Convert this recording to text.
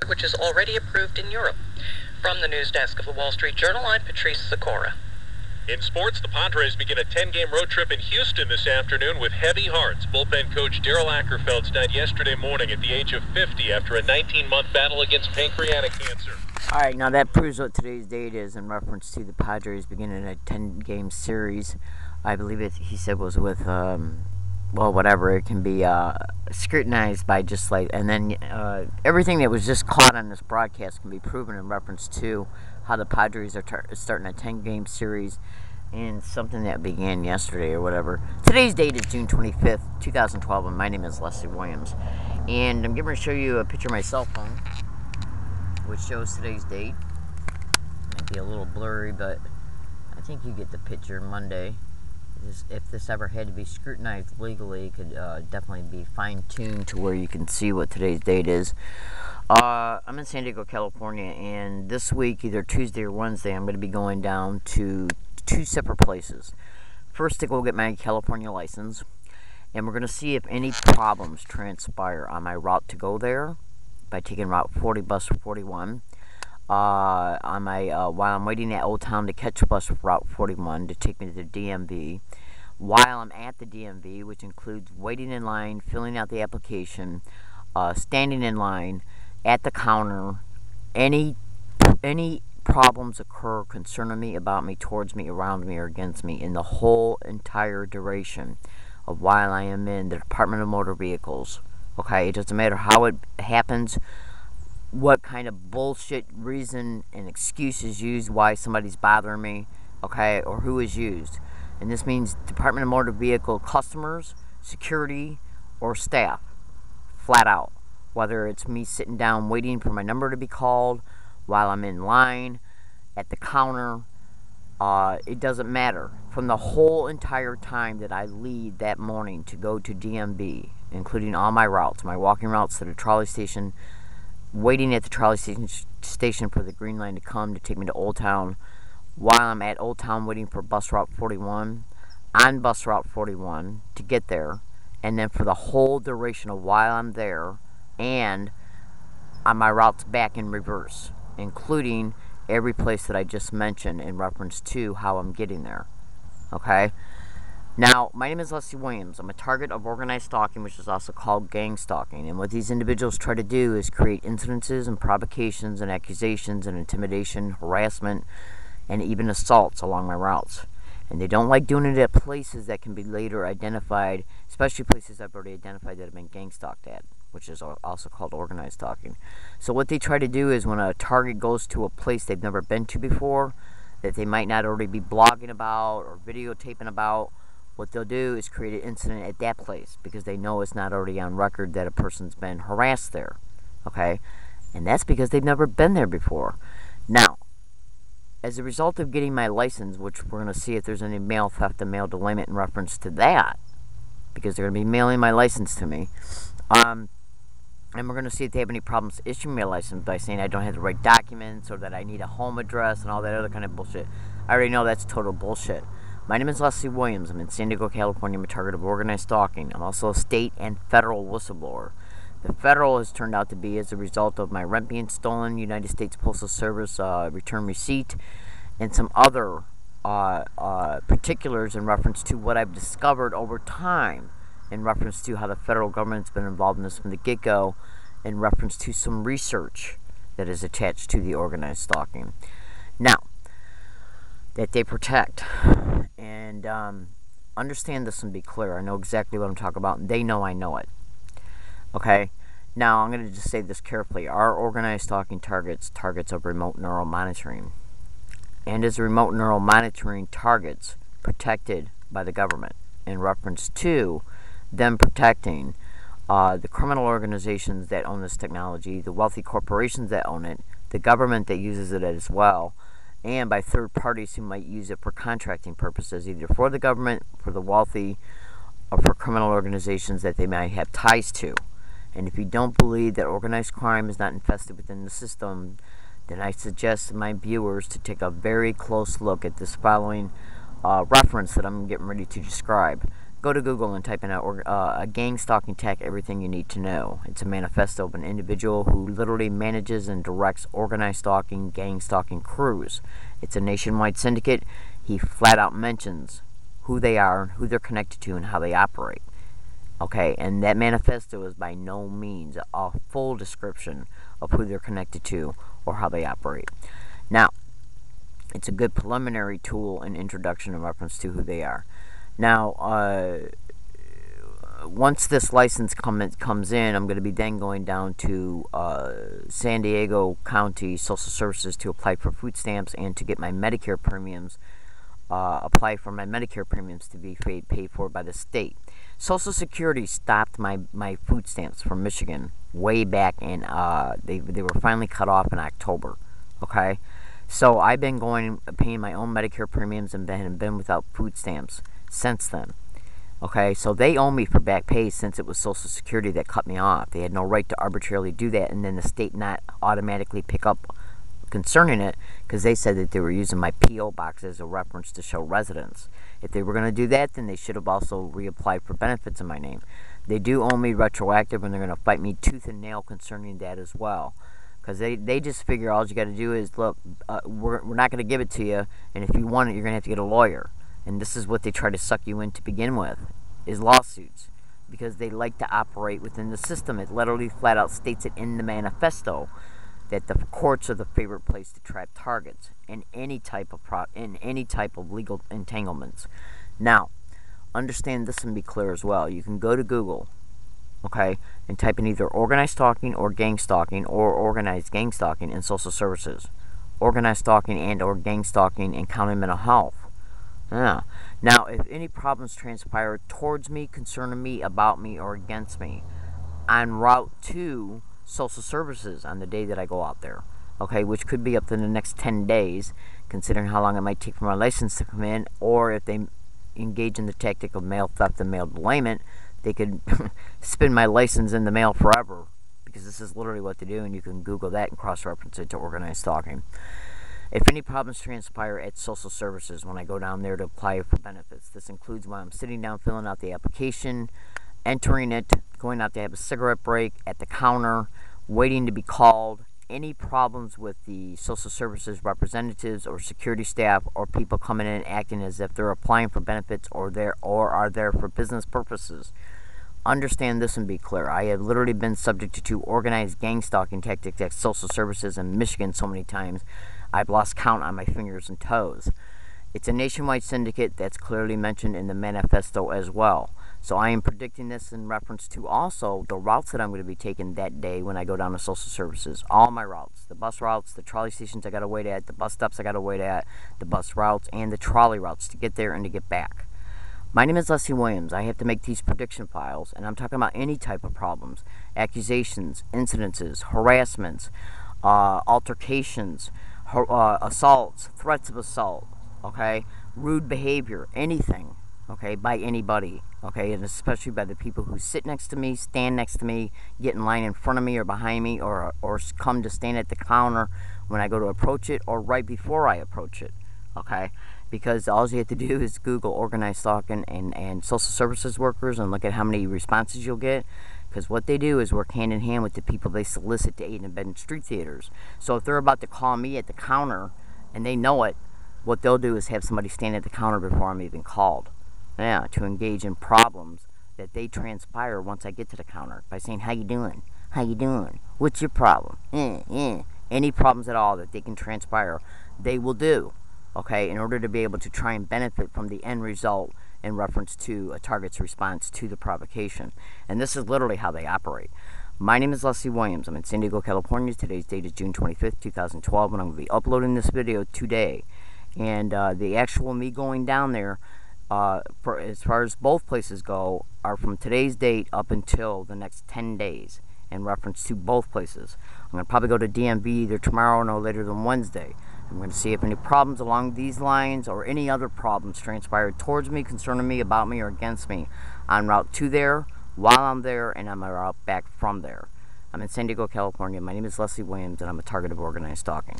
which is already approved in Europe. From the news desk of the Wall Street Journal, I'm Patrice Sikora. In sports, the Padres begin a 10-game road trip in Houston this afternoon with heavy hearts. Bullpen coach Darryl Ackerfelds died yesterday morning at the age of 50 after a 19-month battle against pancreatic cancer. All right, now that proves what today's date is in reference to the Padres beginning a 10-game series. I believe he said was with, well, whatever. It can be scrutinized by just like, and then everything that was just caught on this broadcast can be proven in reference to how the Padres are starting a 10-game series in something that began yesterday or whatever. Today's date is June 25th, 2012, and my name is Leslie Williams. And I'm going to show you a picture of my cell phone, which shows today's date. Might be a little blurry, but I think you get the picture. Monday. If this ever had to be scrutinized legally, it could definitely be fine-tuned to where you can see what today's date is. I'm in San Diego, California, and this week, either Tuesday or Wednesday, I'm going to be going down to two separate places. First, to go get my California license, and we're going to see if any problems transpire on my route to go there by taking Route 40, Bus 41. On my while I'm waiting at Old Town to catch bus Route 41 to take me to the DMV. While I'm at the DMV, which includes waiting in line, filling out the application, standing in line, at the counter, any problems occur concerning me, about me, towards me, around me, or against me in the whole entire duration of while I am in the Department of Motor Vehicles. Okay, it doesn't matter how it happens, what kind of bullshit reason and excuse is used why somebody's bothering me, okay, or who is used. And this means Department of Motor Vehicle customers, security, or staff, flat out. Whether it's me sitting down waiting for my number to be called, while I'm in line, at the counter, it doesn't matter. From the whole entire time that I leave that morning to go to DMV, including all my routes, my walking routes to the trolley station, waiting at the trolley station for the green line to come to take me to Old Town, while I'm at Old Town waiting for bus Route 41, on bus Route 41 to get there, and then for the whole duration of while I'm there, and on my routes back in reverse, including every place that I just mentioned in reference to how I'm getting there. Okay? Now, my name is Leslie Williams. I'm a target of organized stalking, which is also called gang stalking. And what these individuals try to do is create incidences and provocations and accusations and intimidation, harassment, and even assaults along my routes. And they don't like doing it at places that can be later identified, especially places I've already identified that have been gang stalked at, which is also called organized stalking. So what they try to do is when a target goes to a place they've never been to before, that they might not already be blogging about or videotaping about, what they'll do is create an incident at that place because they know it's not already on record that a person's been harassed there. Okay? And that's because they've never been there before. Now, as a result of getting my license, which we're going to see if there's any mail theft and mail delayment in reference to that, because they're going to be mailing my license to me, and we're going to see if they have any problems issuing me a license by saying I don't have the right documents or that I need a home address and all that other kind of bullshit. I already know that's total bullshit. My name is Leslie Williams. I'm in San Diego, California. I'm a target of organized stalking. I'm also a state and federal whistleblower. The federal has turned out to be as a result of my rent being stolen, United States Postal Service return receipt, and some other particulars in reference to what I've discovered over time in reference to how the federal government's been involved in this from the get-go, in reference to some research that is attached to the organized stalking. Now, that they protect. And understand this and be clear. I know exactly what I'm talking about, and they know I know it. Okay? Now, I'm going to just say this carefully. Our organized stalking targets of remote neural monitoring. And as remote neural monitoring targets protected by the government in reference to them protecting the criminal organizations that own this technology, the wealthy corporations that own it, the government that uses it as well, and by third parties who might use it for contracting purposes, either for the government, for the wealthy, or for criminal organizations that they might have ties to. And if you don't believe that organized crime is not infested within the system, then I suggest my viewers to take a very close look at this following reference that I'm getting ready to describe. Go to Google and type in a gang stalking tech, everything you need to know. It's a manifesto of an individual who literally manages and directs organized stalking, gang stalking crews. It's a nationwide syndicate. He flat out mentions who they are, who they're connected to, and how they operate. Okay, and that manifesto is by no means a full description of who they're connected to or how they operate. Now, it's a good preliminary tool and introduction in reference to who they are. Now, once this license comes in, I'm going to be then going down to San Diego County Social Services to apply for food stamps and to get my Medicare premiums, apply for my Medicare premiums to be paid for by the state. Social Security stopped my food stamps from Michigan way back in, they were finally cut off in October, okay? So I've been paying my own Medicare premiums and been without food stamps since then. Okay, so they owe me for back pay since it was Social Security that cut me off. They had no right to arbitrarily do that and then the state not automatically pick up concerning it because they said that they were using my P.O. box as a reference to show residence. If they were going to do that, then they should have also reapplied for benefits in my name. They do owe me retroactive and they're going to fight me tooth and nail concerning that as well. Because they just figure all you got to do is, look, we're not going to give it to you, and if you want it, you're going to have to get a lawyer. And this is what they try to suck you in to begin with, is lawsuits. Because they like to operate within the system. It literally flat out states it in the manifesto that the courts are the favorite place to trap targets in any type of legal entanglements. Now, understand this and be clear as well. You can go to Google, okay, and type in either organized stalking or gang stalking or organized gang stalking in social services. Organized stalking and or gang stalking in county mental health. Yeah. Now, if any problems transpire towards me, concerning me, about me, or against me, en route to social services on the day that I go out there, okay, which could be up to the next 10 days, considering how long it might take for my license to come in, or if they engage in the tactic of mail theft and mail delayment, they could spin my license in the mail forever, because this is literally what they do, and you can Google that and cross-reference it to organized stalking. If any problems transpire at social services when I go down there to apply for benefits, this includes when I'm sitting down filling out the application, entering it, going out to have a cigarette break, at the counter, waiting to be called, any problems with the social services representatives or security staff or people coming in and acting as if they're applying for benefits or are there for business purposes. Understand this and be clear. I have literally been subject to organized gang stalking tactics at social services in Michigan so many times, I've lost count on my fingers and toes. It's a nationwide syndicate that's clearly mentioned in the manifesto as well. So I am predicting this in reference to also the routes that I'm going to be taking that day when I go down to social services. All my routes. The bus routes, the trolley stations I got to wait at, the bus stops I got to wait at, the bus routes, and the trolley routes to get there and to get back. My name is Leslie Williams. I have to make these prediction files, and I'm talking about any type of problems, accusations, incidences, harassments, altercations, assaults, threats of assault, okay, rude behavior, anything, okay, by anybody, okay, and especially by the people who sit next to me, stand next to me, get in line in front of me or behind me, or come to stand at the counter when I go to approach it or right before I approach it, okay, because all you have to do is Google organized stalking and social services workers and look at how many responses you'll get. Because what they do is work hand in hand with the people they solicit to aid and abet in street theaters. So if they're about to call me at the counter and they know it, what they'll do is have somebody stand at the counter before I'm even called. Yeah, to engage in problems that they transpire once I get to the counter by saying, how you doing? How you doing? What's your problem? Any problems at all that they can transpire, they will do, okay, in order to be able to try and benefit from the end result in reference to a target's response to the provocation. And this is literally how they operate. My name is Leslie Williams. I'm in San Diego, California. Today's date is June 25th, 2012, and I'm going to be uploading this video today. And the actual me going down there, for as far as both places go, are from today's date up until the next 10 days in reference to both places. I'm going to probably go to DMV either tomorrow or no later than Wednesday. I'm going to see if any problems along these lines or any other problems transpired towards me, concerning me, about me, or against me en route to there, while I'm there, and on my route back from there. I'm in San Diego, California. My name is Leslie Williams, and I'm a target of organized stalking.